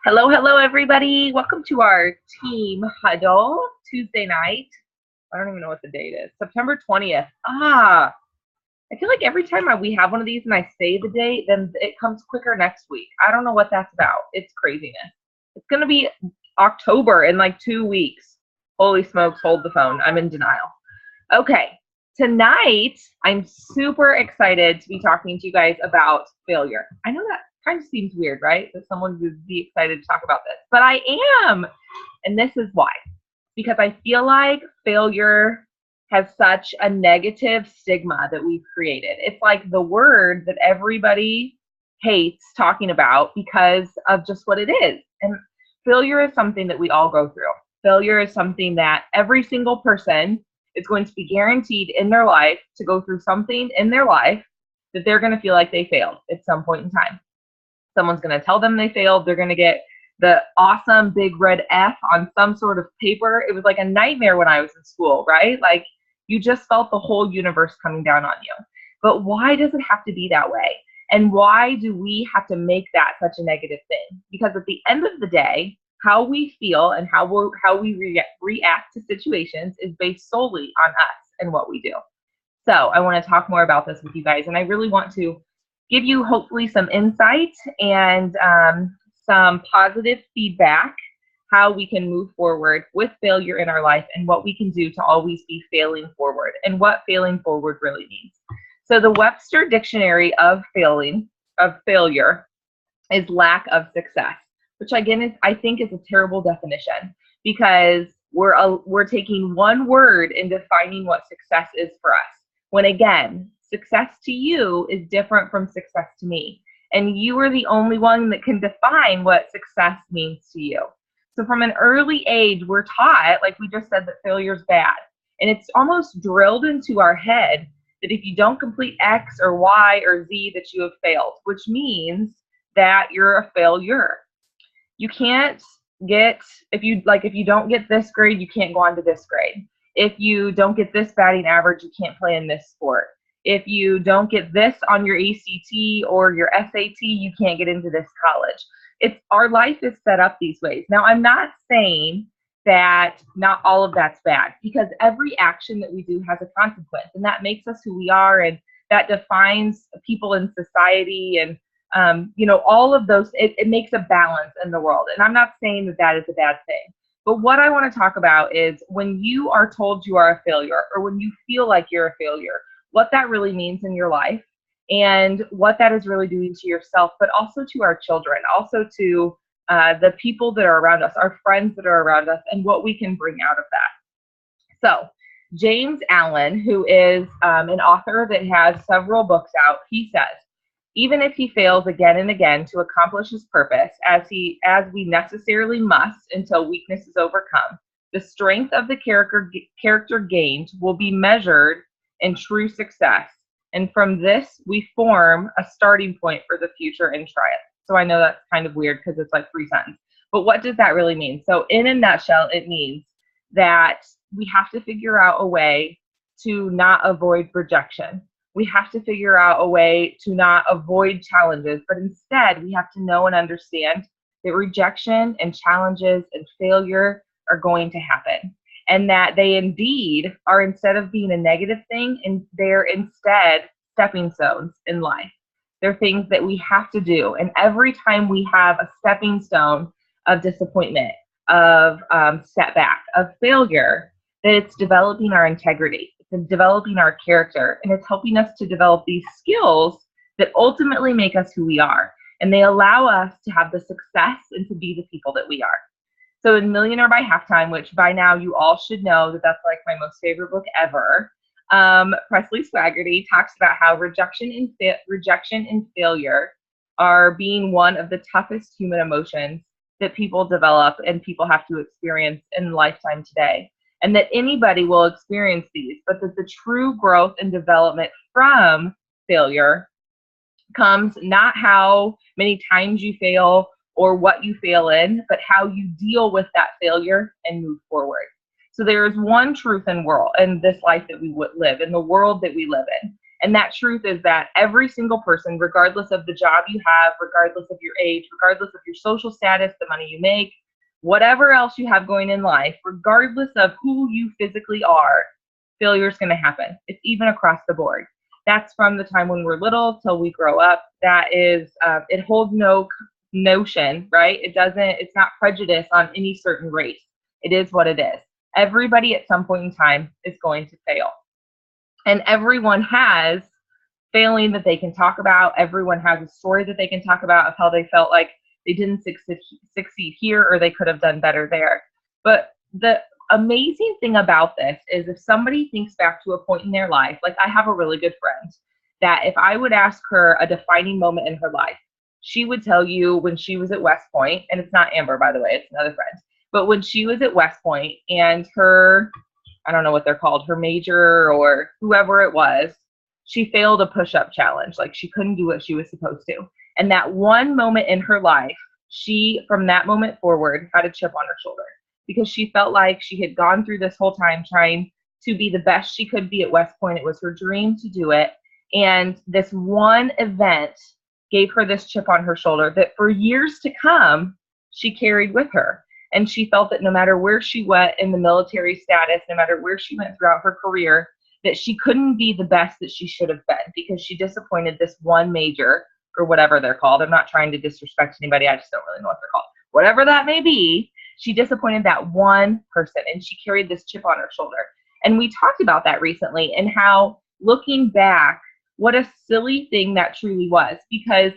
Hello, hello, everybody. Welcome to our team huddle Tuesday night. I don't even know what the date is. September 20th. I feel like every time we have one of these and I say the date, then it comes quicker next week. I don't know what that's about. It's craziness. It's going to be October in like 2 weeks. Holy smokes, hold the phone. I'm in denial. Okay, tonight I'm super excited to be talking to you guys about failure. I know that kind of seems weird, right? That someone would be excited to talk about this, but I am. And this is why. Because I feel like failure has such a negative stigma that we've created. It's like the word that everybody hates talking about because of just what it is. And failure is something that we all go through. Failure is something that every single person is going to be guaranteed in their life to go through something in their life that they're going to feel like they failed at some point in time. Someone's going to tell them they failed. They're going to get the awesome big red F on some sort of paper. It was like a nightmare when I was in school, right? Like you just felt the whole universe coming down on you. But why does it have to be that way? And why do we have to make that such a negative thing? Because at the end of the day, how we feel and how we react to situations is based solely on us and what we do. So I want to talk more about this with you guys, and I really want to give you hopefully some insight and some positive feedback, how we can move forward with failure in our life and what we can do to always be failing forward and what failing forward really means. So the Webster Dictionary of failure is lack of success, which again I think is a terrible definition because we're taking one word and defining what success is for us. When again, success to you is different from success to me. And you are the only one that can define what success means to you. So from an early age, we're taught, like we just said, that failure is bad. And it's almost drilled into our head that if you don't complete X or Y or Z, that you have failed, which means that you're a failure. You can't if you don't get this grade, you can't go on to this grade. If you don't get this batting average, you can't play in this sport. If you don't get this on your ACT or your SAT, you can't get into this college. Our life is set up these ways. Now, I'm not saying that not all of that's bad, because every action that we do has a consequence, and that makes us who we are, and that defines people in society, and all of those. It makes a balance in the world, and I'm not saying that that is a bad thing. But what I want to talk about is when you are told you are a failure, or when you feel like you're a failure, what that really means in your life and what that is really doing to yourself, but also to our children, also to the people that are around us, our friends that are around us, and what we can bring out of that. So James Allen, who is an author that has several books out, he says, even if he fails again and again to accomplish his purpose, as we necessarily must until weakness is overcome, the strength of the character gained will be measured in true success. And from this, we form a starting point for the future and triumph. So I know that's kind of weird because it's like 3 sentences. But what does that really mean? So in a nutshell, it means that we have to figure out a way to not avoid rejection. We have to figure out a way to not avoid challenges, but instead we have to know and understand that rejection and challenges and failure are going to happen. And that they indeed are, instead of being a negative thing, and they're instead stepping stones in life. They're things that we have to do. And every time we have a stepping stone of disappointment, of setback, of failure, that it's developing our integrity, it's developing our character, and it's helping us to develop these skills that ultimately make us who we are. And they allow us to have the success and to be the people that we are. So in Millionaire by Halftime, which by now you all should know that that's like my most favorite book ever, Presley Swaggerty talks about how rejection and failure are being one of the toughest human emotions that people develop and people have to experience in lifetime today. And that anybody will experience these, but that the true growth and development from failure comes not how many times you fail or what you fail in, but how you deal with that failure and move forward. So there is one truth in this life that we would live, in the world that we live in, And that truth is that every single person, regardless of the job you have, regardless of your age, regardless of your social status, the money you make, whatever else you have going in life, regardless of who you physically are, failure is going to happen. It's even across the board. That's from the time when we're little till we grow up. That is, it holds no notion, right? It's not prejudice on any certain race. It is what it is. Everybody at some point in time is going to fail. And everyone has failing that they can talk about. Everyone has a story that they can talk about of how they felt like they didn't succeed here or they could have done better there. But the amazing thing about this is if somebody thinks back to a point in their life, like I have a really good friend that if I would ask her a defining moment in her life, she would tell you when she was at West Point, and it's not Amber, by the way, it's another friend, but when she was at West Point and her, I don't know what they're called, her major or whoever it was, she failed a push-up challenge. Like she couldn't do what she was supposed to. And that one moment in her life, she, from that moment forward, had a chip on her shoulder because she felt like she had gone through this whole time trying to be the best she could be at West Point. It was her dream to do it. And this one event gave her this chip on her shoulder that for years to come, she carried with her. And she felt that no matter where she went in the military status, no matter where she went throughout her career, that she couldn't be the best that she should have been because she disappointed this one major or whatever they're called. I'm not trying to disrespect anybody. I just don't really know what they're called. Whatever that may be, she disappointed that one person and she carried this chip on her shoulder. And we talked about that recently and how looking back, what a silly thing that truly was, because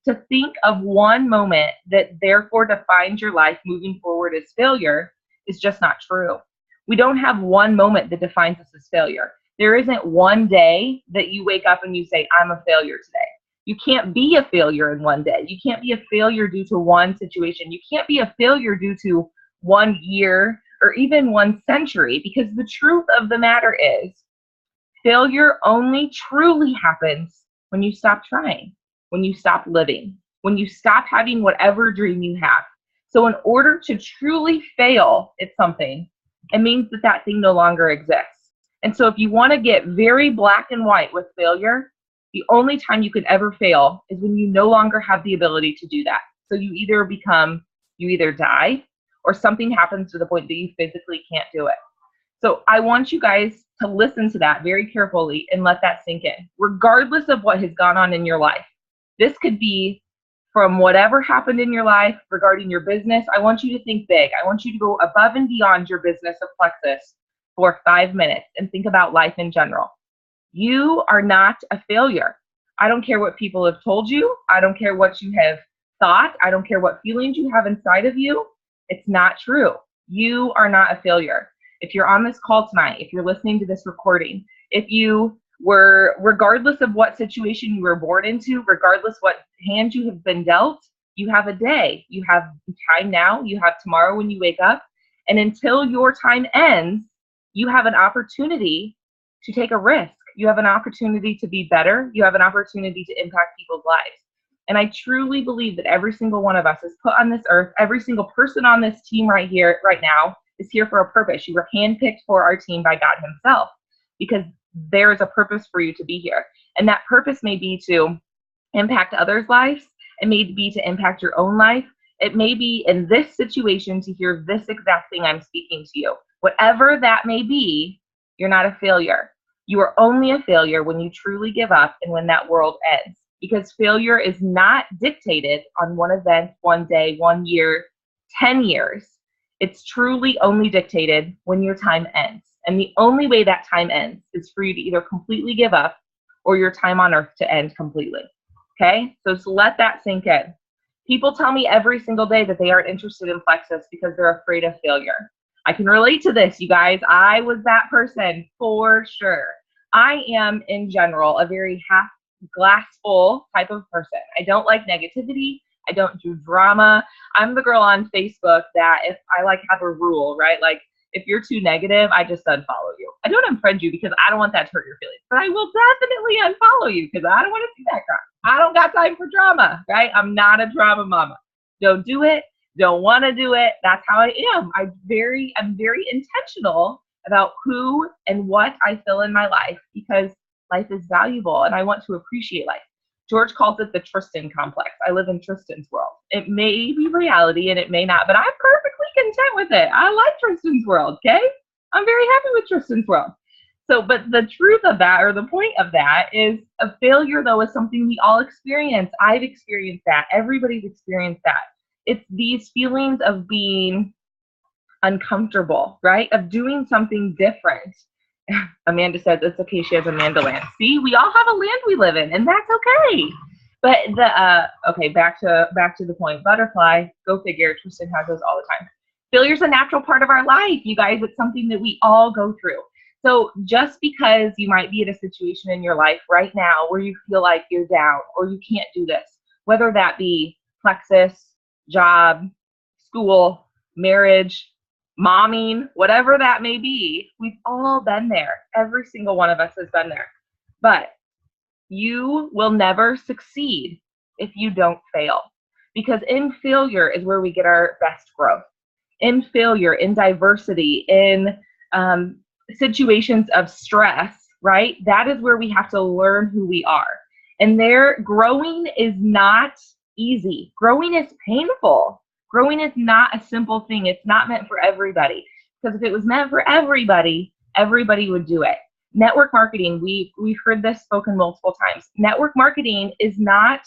to think of one moment that therefore defines your life moving forward as failure is just not true. We don't have one moment that defines us as failure. There isn't one day that you wake up and you say, I'm a failure today. You can't be a failure in one day. You can't be a failure due to one situation. You can't be a failure due to 1 year or even 1 century, because the truth of the matter is failure only truly happens when you stop trying, when you stop living, when you stop having whatever dream you have. So in order to truly fail at something, it means that that thing no longer exists. And so if you want to get very black and white with failure, the only time you can ever fail is when you no longer have the ability to do that. So you either die or something happens to the point that you physically can't do it. So I want you guys to listen to that very carefully and let that sink in, regardless of what has gone on in your life. This could be from whatever happened in your life regarding your business. I want you to think big. I want you to go above and beyond your business of Plexus for 5 minutes and think about life in general. You are not a failure. I don't care what people have told you. I don't care what you have thought. I don't care what feelings you have inside of you. It's not true. You are not a failure. If you're on this call tonight, if you're listening to this recording, if you were, regardless of what situation you were born into, regardless what hand you have been dealt, you have a day. You have time now. You have tomorrow when you wake up. And until your time ends, you have an opportunity to take a risk. You have an opportunity to be better. You have an opportunity to impact people's lives. And I truly believe that every single one of us is put on this earth. Every single person on this team right here, right now, is here for a purpose. You were handpicked for our team by God himself because there is a purpose for you to be here. And that purpose may be to impact others' lives. It may be to impact your own life. It may be in this situation to hear this exact thing I'm speaking to you. Whatever that may be, you're not a failure. You are only a failure when you truly give up and when that world ends. Because failure is not dictated on one event, one day, 1 year, 10 years. It's truly only dictated when your time ends. And the only way that time ends is for you to either completely give up or your time on earth to end completely. Okay? So just let that sink in. People tell me every single day that they aren't interested in Plexus because they're afraid of failure. I can relate to this, you guys. I was that person for sure. I am, in general, a very half glass full type of person. I don't like negativity. I don't do drama. I'm the girl on Facebook that if I have a rule, right? Like if you're too negative, I just unfollow you. I don't unfriend you because I don't want that to hurt your feelings, but I will definitely unfollow you because I don't want to see that crap. I don't got time for drama, right? I'm not a drama mama. Don't do it. Don't want to do it. That's how I am. I'm very intentional about who and what I fill in my life because Life is valuable, and I want to appreciate life. George calls it the Tristan complex. I live in Tristan's world. It may be reality and it may not, but I'm perfectly content with it. I like Tristan's world, okay? I'm very happy with Tristan's world. So, but the truth of that, or the point of that, is a failure, though, is something we all experience. I've experienced that. Everybody's experienced that. It's these feelings of being uncomfortable, right? Of doing something different. Amanda says it's okay. She has Amanda land. See, we all have a land we live in, and that's okay. But okay, back to the point. Butterfly, go figure. Tristan has those all the time. Failure is a natural part of our life, you guys. It's something that we all go through. So just because you might be in a situation in your life right now where you feel like you're down or you can't do this, whether that be plexus, job, school, marriage, momming, whatever that may be, we've all been there. Every single one of us has been there. But you will never succeed if you don't fail, because in failure is where we get our best growth. In failure, in diversity, in situations of stress, right? That is where we have to learn who we are. And there, growing is not easy. Growing is painful. Growing is not a simple thing. It's not meant for everybody. Because if it was meant for everybody, everybody would do it. Network marketing, we've heard this spoken multiple times. Network marketing is not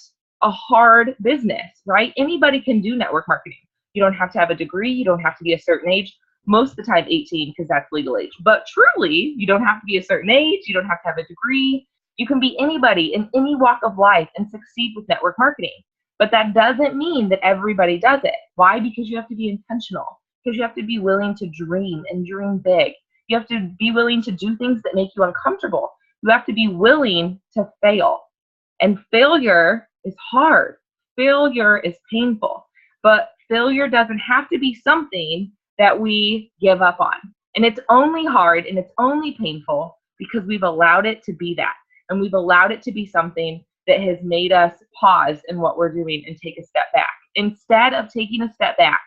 a hard business, right? Anybody can do network marketing. You don't have to have a degree. You don't have to be a certain age. Most of the time 18, because that's legal age. But truly, you don't have to be a certain age. You don't have to have a degree. You can be anybody in any walk of life and succeed with network marketing. But that doesn't mean that everybody does it. Why? Because you have to be intentional. Because you have to be willing to dream and dream big. You have to be willing to do things that make you uncomfortable. You have to be willing to fail. And failure is hard. Failure is painful. But failure doesn't have to be something that we give up on. And it's only hard and it's only painful because we've allowed it to be that. And we've allowed it to be something that has made us pause in what we're doing and take a step back. Instead of taking a step back,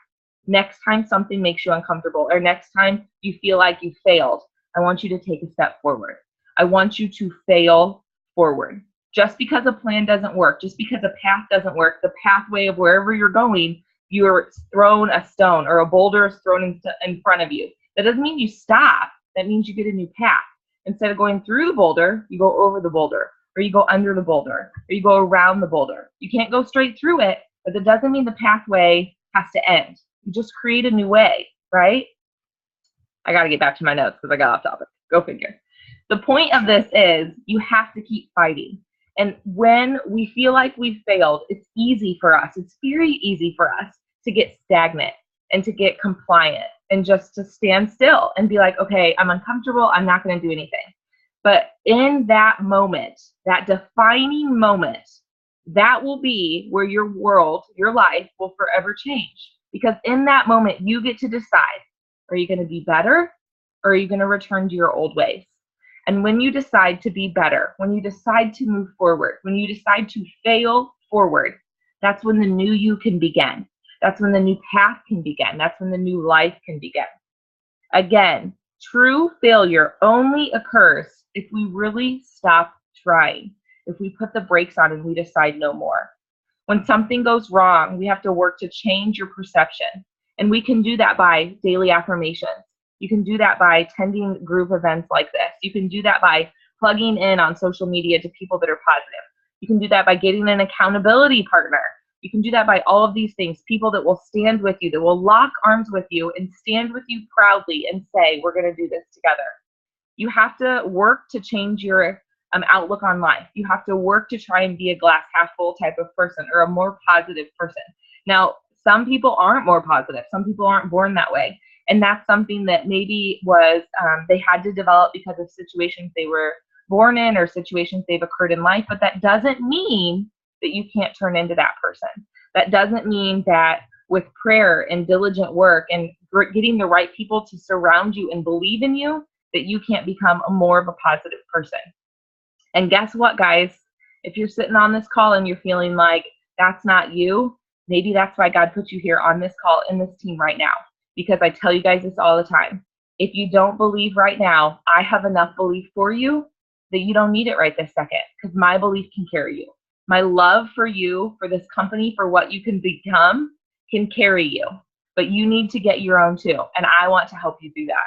next time something makes you uncomfortable or next time you feel like you failed, I want you to take a step forward. I want you to fail forward. Just because a plan doesn't work, just because a path doesn't work, the pathway of wherever you're going, you're thrown a stone or a boulder is thrown in front of you. That doesn't mean you stop. That means you get a new path. Instead of going through the boulder, you go over the boulder, or you go under the boulder, or you go around the boulder. You can't go straight through it, but that doesn't mean the pathway has to end. You just create a new way, right? I got to get back to my notes because I got off topic. Go figure. The point of this is you have to keep fighting. And when we feel like we've failed, it's easy for us. It's very easy for us to get stagnant and to get compliant and just to stand still and be like, okay, I'm uncomfortable. I'm not going to do anything. But in that moment, that defining moment, that will be where your world, your life will forever change. Because in that moment, you get to decide, are you going to be better or are you going to return to your old ways? And when you decide to be better, when you decide to move forward, when you decide to fail forward, that's when the new you can begin. That's when the new path can begin. That's when the new life can begin. Again, true failure only occurs if we really stop trying, if we put the brakes on and we decide no more. When something goes wrong, we have to work to change your perception. And we can do that by daily affirmations. You can do that by attending group events like this. You can do that by plugging in on social media to people that are positive. You can do that by getting an accountability partner. You can do that by all of these things, people that will stand with you, that will lock arms with you and stand with you proudly and say, we're going to do this together. You have to work to change your outlook on life. You have to work to try and be a glass half full type of person or a more positive person. Now, some people aren't more positive. Some people aren't born that way. And that's something that maybe was they had to develop because of situations they were born in or situations they've occurred in life. But that doesn't mean that you can't turn into that person. That doesn't mean that with prayer and diligent work and getting the right people to surround you and believe in you, that you can't become a more of a positive person. And guess what, guys? If you're sitting on this call and you're feeling like that's not you, maybe that's why God put you here on this call in this team right now. Because I tell you guys this all the time. If you don't believe right now, I have enough belief for you that you don't need it right this second, because my belief can carry you. My love for you, for this company, for what you can become can carry you, but you need to get your own too. And I want to help you do that.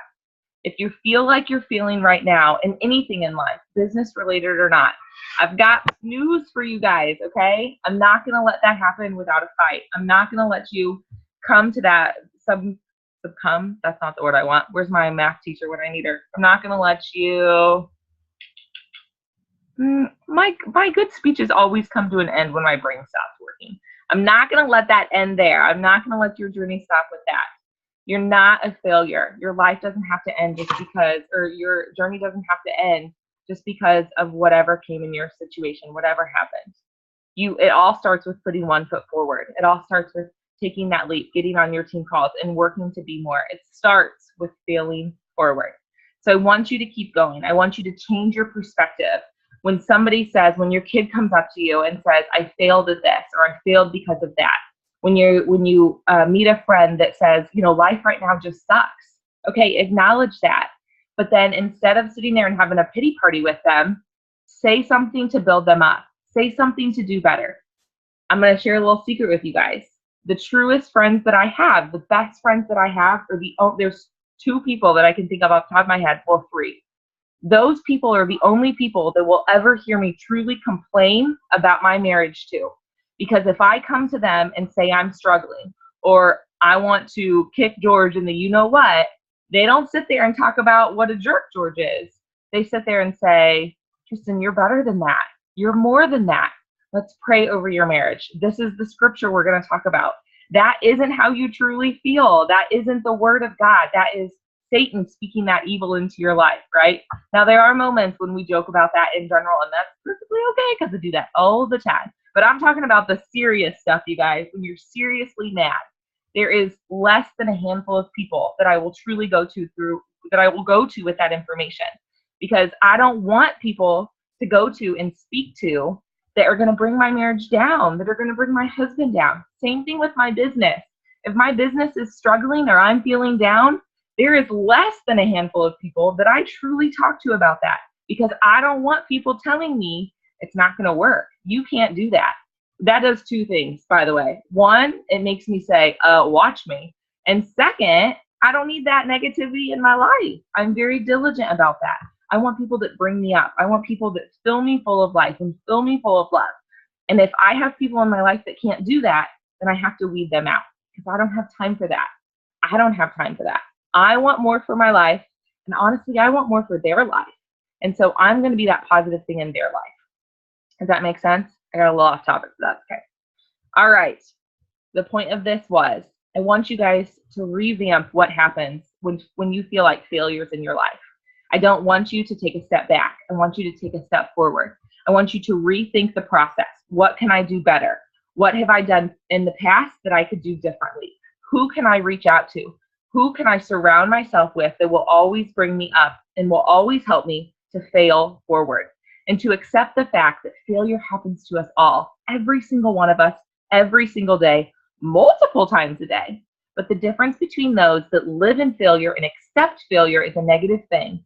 If you feel like you're feeling right now in anything in life, business related or not, I've got news for you guys, okay? I'm not going to let that happen without a fight. I'm not going to let you come to that succumb. That's not the word I want. Where's my math teacher when I need her? I'm not going to let you. My good speeches always come to an end when my brain stops working. I'm not going to let that end there. I'm not going to let your journey stop with that. You're not a failure. Your life doesn't have to end just because, or your journey doesn't have to end just because of whatever came in your situation, whatever happened. It all starts with putting one foot forward. It all starts with taking that leap, getting on your team calls, and working to be more. It starts with failing forward. So I want you to keep going. I want you to change your perspective. When somebody says, when your kid comes up to you and says, I failed at this, or I failed because of that. When you meet a friend that says, life right now just sucks. Okay, acknowledge that. But then instead of sitting there and having a pity party with them, say something to build them up. Say something to do better. I'm going to share a little secret with you guys. The truest friends that I have, the best friends that I have, there's 2 people that I can think of off the top of my head, well, 3. Those people are the only people that will ever hear me truly complain about my marriage to. Because if I come to them and say I'm struggling, or I want to kick George in the you-know-what, they don't sit there and talk about what a jerk George is. They sit there and say, Kristen, you're better than that. You're more than that. Let's pray over your marriage. This is the scripture we're going to talk about. That isn't how you truly feel. That isn't the word of God. That is Satan speaking that evil into your life, right? Now, there are moments when we joke about that in general, and that's perfectly okay because I do that all the time. But I'm talking about the serious stuff, you guys. When you're seriously mad, there is less than a handful of people that I will truly go to with that information, because I don't want people to go to and speak to that are going to bring my marriage down, that are going to bring my husband down. Same thing with my business. If my business is struggling or I'm feeling down, there is less than a handful of people that I truly talk to about that, because I don't want people telling me it's not going to work. You can't do that. That does 2 things, by the way. 1, it makes me say, watch me. And second, I don't need that negativity in my life. I'm very diligent about that. I want people that bring me up. I want people that fill me full of life and fill me full of love. And if I have people in my life that can't do that, then I have to weed them out, because I don't have time for that. I don't have time for that. I want more for my life. And honestly, I want more for their life. And so I'm going to be that positive thing in their life. Does that make sense? I got a little off topic, but that's okay. All right. The point of this was, I want you guys to revamp what happens when you feel like failures in your life. I don't want you to take a step back. I want you to take a step forward. I want you to rethink the process. What can I do better? What have I done in the past that I could do differently? Who can I reach out to? Who can I surround myself with that will always bring me up and will always help me to fail forward? And to accept the fact that failure happens to us all, every single one of us, every single day, multiple times a day. But the difference between those that live in failure and accept failure as a negative thing,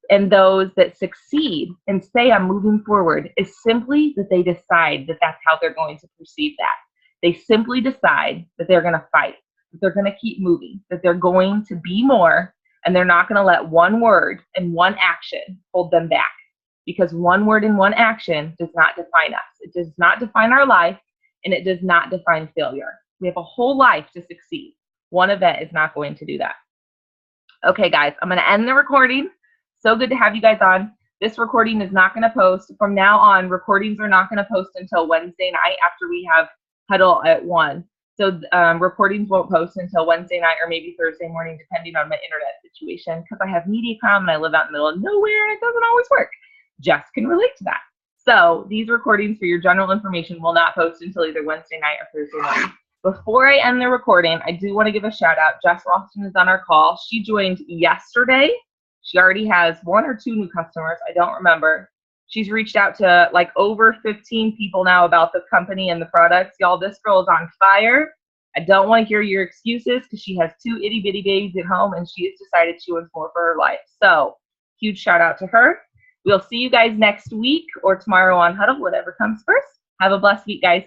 and those that succeed and say I'm moving forward, is simply that they decide that that's how they're going to perceive that. They simply decide that they're going to fight, that they're going to keep moving, that they're going to be more, and they're not going to let one word and one action hold them back. Because one word and one action does not define us. It does not define our life, and it does not define failure. We have a whole life to succeed. One event is not going to do that. Okay, guys, I'm going to end the recording. So good to have you guys on. This recording is not going to post. From now on, recordings are not going to post until Wednesday night after we have Huddle at 1. So recordings won't post until Wednesday night or maybe Thursday morning, depending on my internet situation, because I have MediaCom and I live out in the middle of nowhere and it doesn't always work. Jess can relate to that. So these recordings for your general information will not post until either Wednesday night or Thursday morning. Before I end the recording, I do want to give a shout out. Jess Ralston is on our call. She joined yesterday. She already has 1 or 2 new customers. I don't remember. She's reached out to like over 15 people now about the company and the products. Y'all, this girl is on fire. I don't want to hear your excuses, because she has 2 itty bitty babies at home and she has decided she wants more for her life. So huge shout out to her. We'll see you guys next week or tomorrow on Huddle, whatever comes first. Have a blessed week, guys.